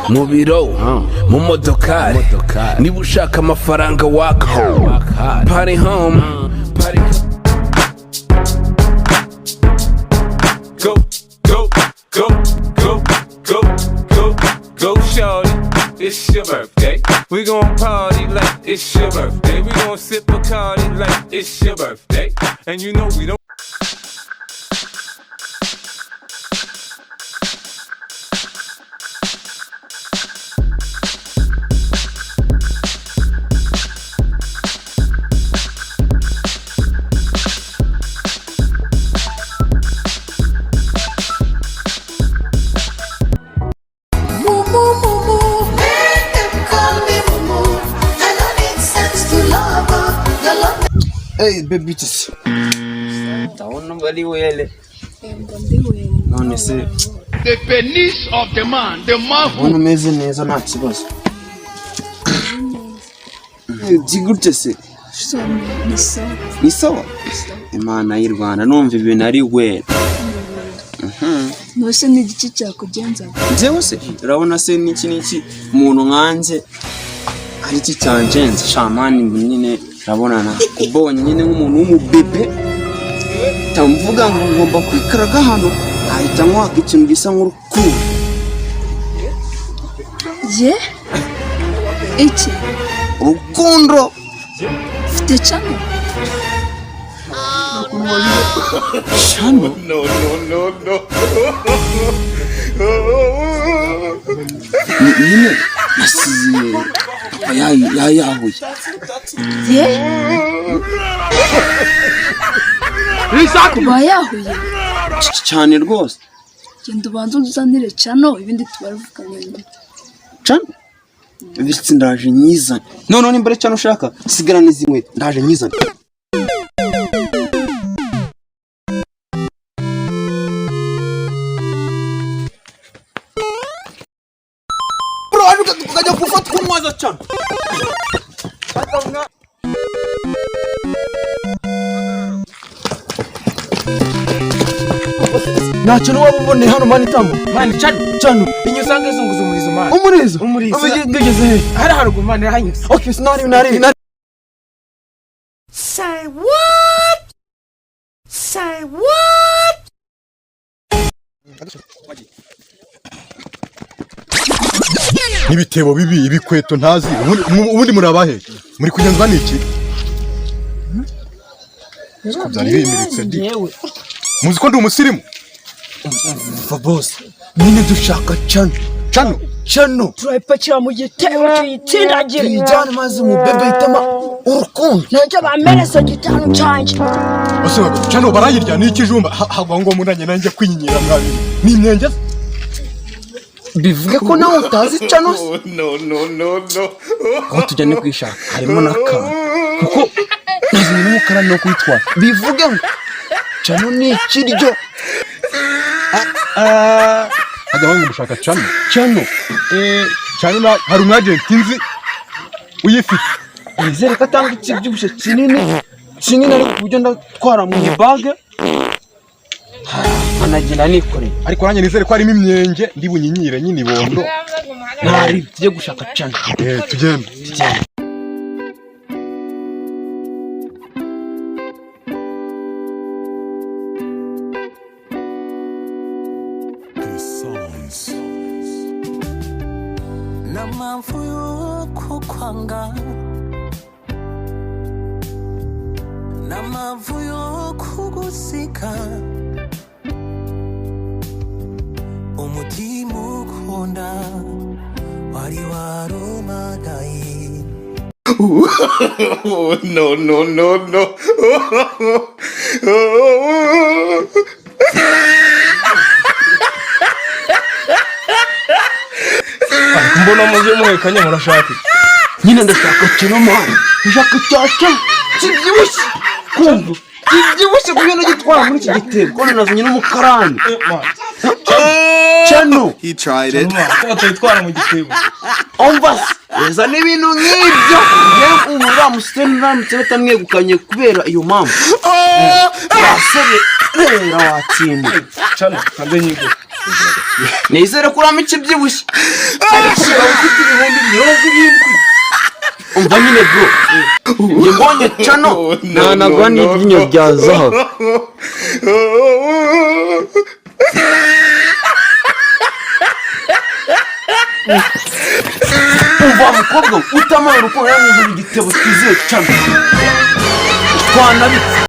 mu biro mu modokari niba ushaka amafaranga waka party home party go go go go go go go shorty, it's your birthday. We gon' party like it's your birthday. We gon' sip Bacardi like it's your birthday. And you know we don't. Hey baby just taona mbali wele none se the penis of the man wana meze neza nta kibazo digute se ni sawa Imana y'u Rwanda numva ibintu ari wele nose ni igice cyakugenza njyewe se urabona se niki umuntu nkanje ari iki cyanjenze shamani nyine urabona kubonye nyine nk'umuntu w'umubebe tamvuga ngo ngomba kwikaraga hano ahita nkwaka ikintu gisa nk'urukundo je iki urukundo fite cyane Chano no Yine asiye yahuye kuba yahuye cyane rwose genda ubanza uzanire Chano ibindi tubaruvuganye Chano bitsi ndaje nyizana none nimbere Chano ushaka sigarana izimwe ndaje nyizana tukajya gufata kumwaza cyane ntacyo n'uwabuboneye hano mani tambo mani Chano inyusanga izunguza umurizo mani umurizo ngegeze he hari haruguru mani hanyuze okay sinari say what Nibitebo bibi ibikweto ntazi ubundi murabahe muri kugenzwa niki byari bimiritse ndi muzi ko ndi umusirimu boss nyine dushaka Chano turayipakira mu gitebo tuyitsindagira ijyana maze mu bebe itama urukundo nacyo bameresa gitanu cyanjye ose Chano barayirya ni ikijumba hagwa ngo munanye nanjye kwinyira mwabiri ni imyenge bivuge ko nawe utazi Chano no aho tujyane kwishaka harimo n'akantu kuko nazanye n'umukara no kwitwara bivuge ngo Chano ni ikiryo hajya wangu mushaka Chano Chano hari umwagenti nzi uyifite nizere ko atanga ikibyibushye kinini ariko uburyo ndatwara mu ibage anagenda nikoreye ariko nanjye nizere ko harimo imyenge ndi bunyinyire nyine ibondo ntari tujye gushaka Chano tugende Namamvu yuko kwanga Namamvu yuko gusika umutima ukunda wari warumagaye no mbona muje muhekanye murashaka nyine ndashaka Chano mwana ndashaka Chano kibyibushye kumva kibyibushye kuyo nagitwara muri iki gitebo ko nazanye n'umukarani Chano he tried it twitwara mu gitebo umva eza n'ibintu nk'ibyo yewe ubura musiteni ramutse batamwegukanye kubera iyo mpamvu basebe urera watsinda. Cano kanze nyigure. Nizere ko urama ikibyibushye. Ariko ufite ibihumbi 70. Umva nyine bro. Njye mbonye Cano ntanagwa n'iryinyo rya zahabu. Umva mukobwa utamaye urukundo mu gitebo kiziye Cano. Twanabitse.